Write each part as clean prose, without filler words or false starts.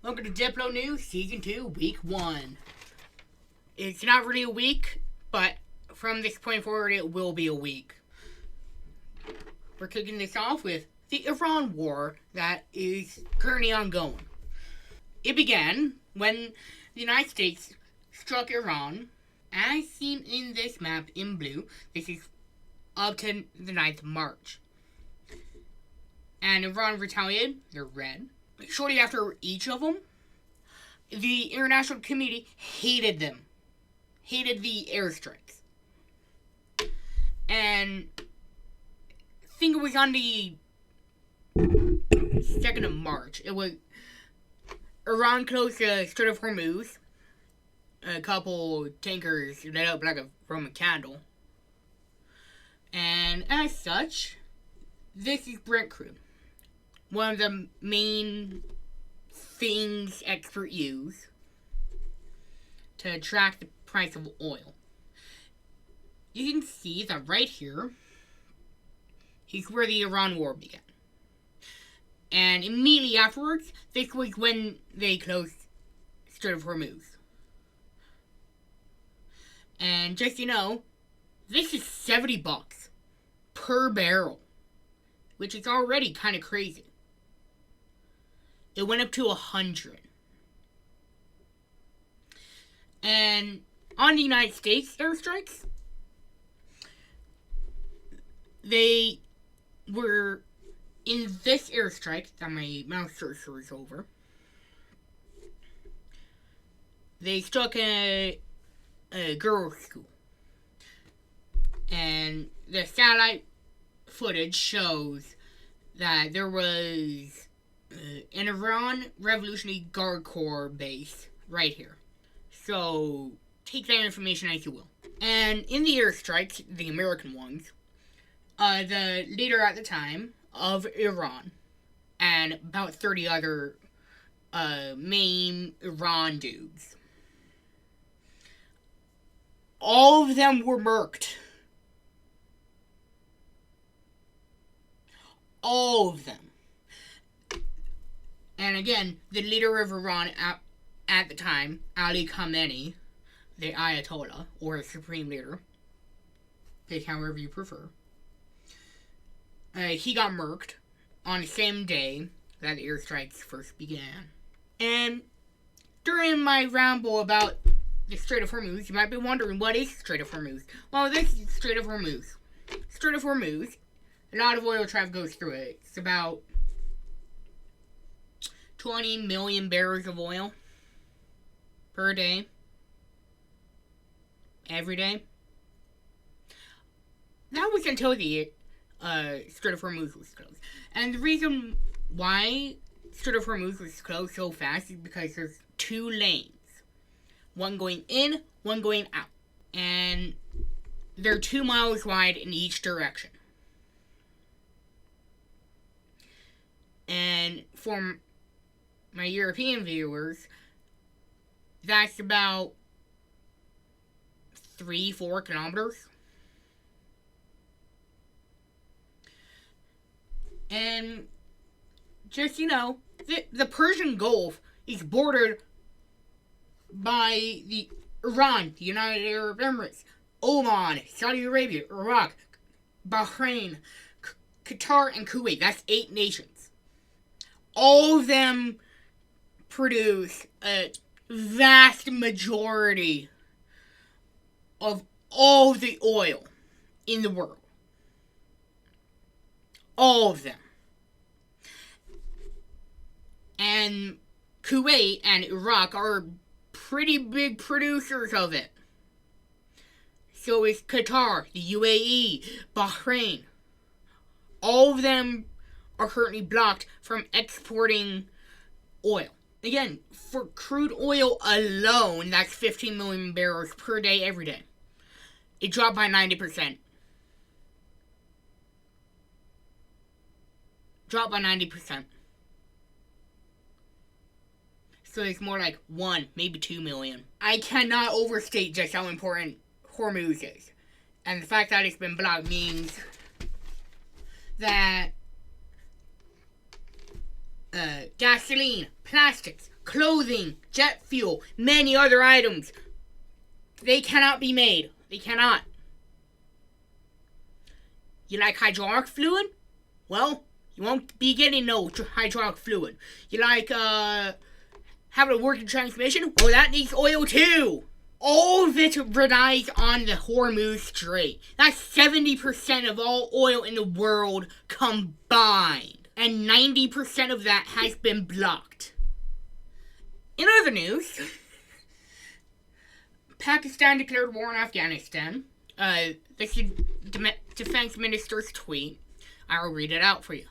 Welcome to DiploNews Season 2, Week 1. It's not really a week, but from this point forward, it will be a week. We're kicking this off with the Iran war that is currently ongoing. It began when the United States struck Iran, as seen in this map in blue. This is up to the 9th of March. And Iran retaliated, they're red. Shortly after each of them, the international community hated them. Hated the airstrikes. And I think it was on the 2nd of March. It was Iran closed the Strait of Hormuz. A couple tankers lit up like a Roman candle. And as such, this is Brent crude. One of the main things experts use to track the price of oil. You can see that right here is where the Iran war began. And immediately afterwards, this was when they closed Strait of Hormuz. And just so you know, this is $70 per barrel, which is already kind of crazy. It went up to 100. And on the United States airstrikes, they were in this airstrike that my mouse cursor is over. They struck a girls' school. And the satellite footage shows that there was an Iran Revolutionary Guard Corps base right here. So, take that information as you will. And in the airstrikes, the American ones, the leader at the time of Iran and about 30 other main Iran dudes, all of them were murked. All of them. And again, the leader of Iran at the time, Ali Khamenei, the Ayatollah, or Supreme Leader, pick however you prefer, he got murked on the same day that the airstrikes first began. And during my ramble about the Strait of Hormuz, you might be wondering, what is the Strait of Hormuz? Well, this is the Strait of Hormuz. Strait of Hormuz, a lot of oil traffic goes through it. It's about 20 million barrels of oil per day. Every day. That was until the Strait of Hormuz was closed. And the reason why Strait of Hormuz was closed so fast is because there's two lanes. One going in, one going out. And they're 2 miles wide in each direction. And for my European viewers, that's about 3-4 kilometers. And just, you know, the Persian Gulf is bordered by the Iran, the United Arab Emirates, Oman, Saudi Arabia, Iraq, Bahrain, Qatar, and Kuwait. That's 8 nations. All of them produce a vast majority of all the oil in the world. All of them. And Kuwait and Iraq are pretty big producers of it. So is Qatar, the UAE, Bahrain. All of them are currently blocked from exporting oil. Again, for crude oil alone, that's 15 million barrels per day, every day. It dropped by 90%. Dropped by 90%. So it's more like 1, maybe 2 million. I cannot overstate just how important Hormuz is. And the fact that it's been blocked means that gasoline, plastics, clothing, jet fuel, many other items. They cannot be made. They cannot. You like hydraulic fluid? Well, you won't be getting no hydraulic fluid. You like having a working transmission? Well, that needs oil too. All of it relies on the Hormuz Strait. That's 70% of all oil in the world combined. And 90% of that has been blocked. In other news, Pakistan declared war on Afghanistan. This is Defense Minister's tweet. I'll read it out for you.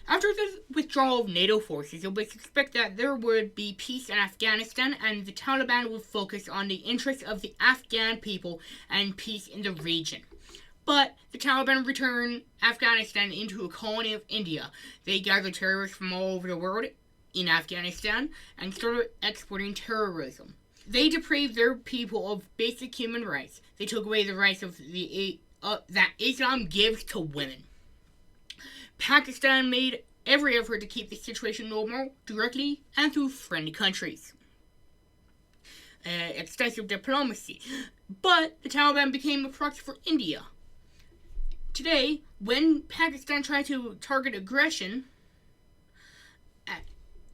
After the withdrawal of NATO forces, it was expected that there would be peace in Afghanistan and the Taliban would focus on the interests of the Afghan people and peace in the region. But the Taliban returned Afghanistan into a colony of India. They gathered terrorists from all over the world in Afghanistan and started exporting terrorism. They deprived their people of basic human rights. They took away the rights of that Islam gives to women. Pakistan made every effort to keep the situation normal directly and through friendly countries. Extensive diplomacy. But the Taliban became a proxy for India. Today, when Pakistan tried to target aggression,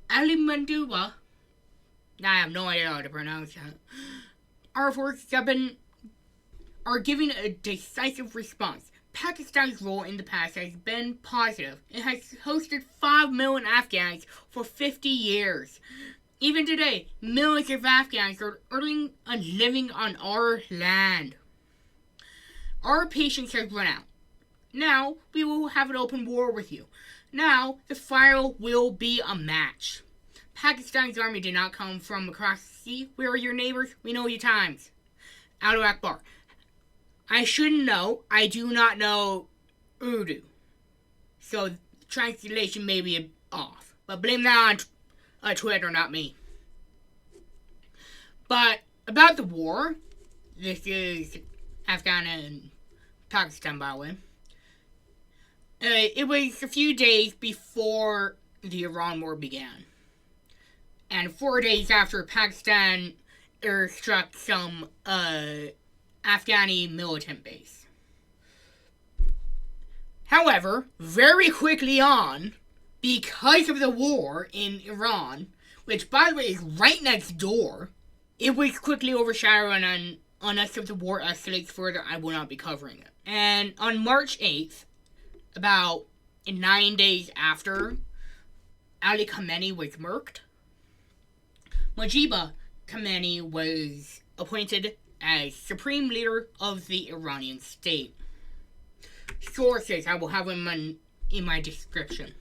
Ali Manduba, I have no idea how to pronounce that, our forces are giving a decisive response. Pakistan's role in the past has been positive. It has hosted 5 million Afghans for 50 years. Even today, millions of Afghans are earning a living on our land. Our patience has run out. Now, we will have an open war with you. Now, the final will be a match. Pakistan's army did not come from across the sea. We are your neighbors. We know your times. Allahu Akbar. I shouldn't know. I do not know Urdu. So, the translation may be off. But blame that on Twitter, not me. But, about the war, this is Afghan and Pakistan, by the way. It was a few days before the Iran war began. And 4 days after Pakistan airstruck some Afghani militant base. However, very quickly on, because of the war in Iran, which by the way is right next door, it was quickly overshadowed on us. If the war escalates further, I will not be covering it. And on March 8th, about 9 days after Ali Khamenei was murked, Mujibur Khamenei was appointed as supreme leader of the Iranian state. Sources, I will have them in my description.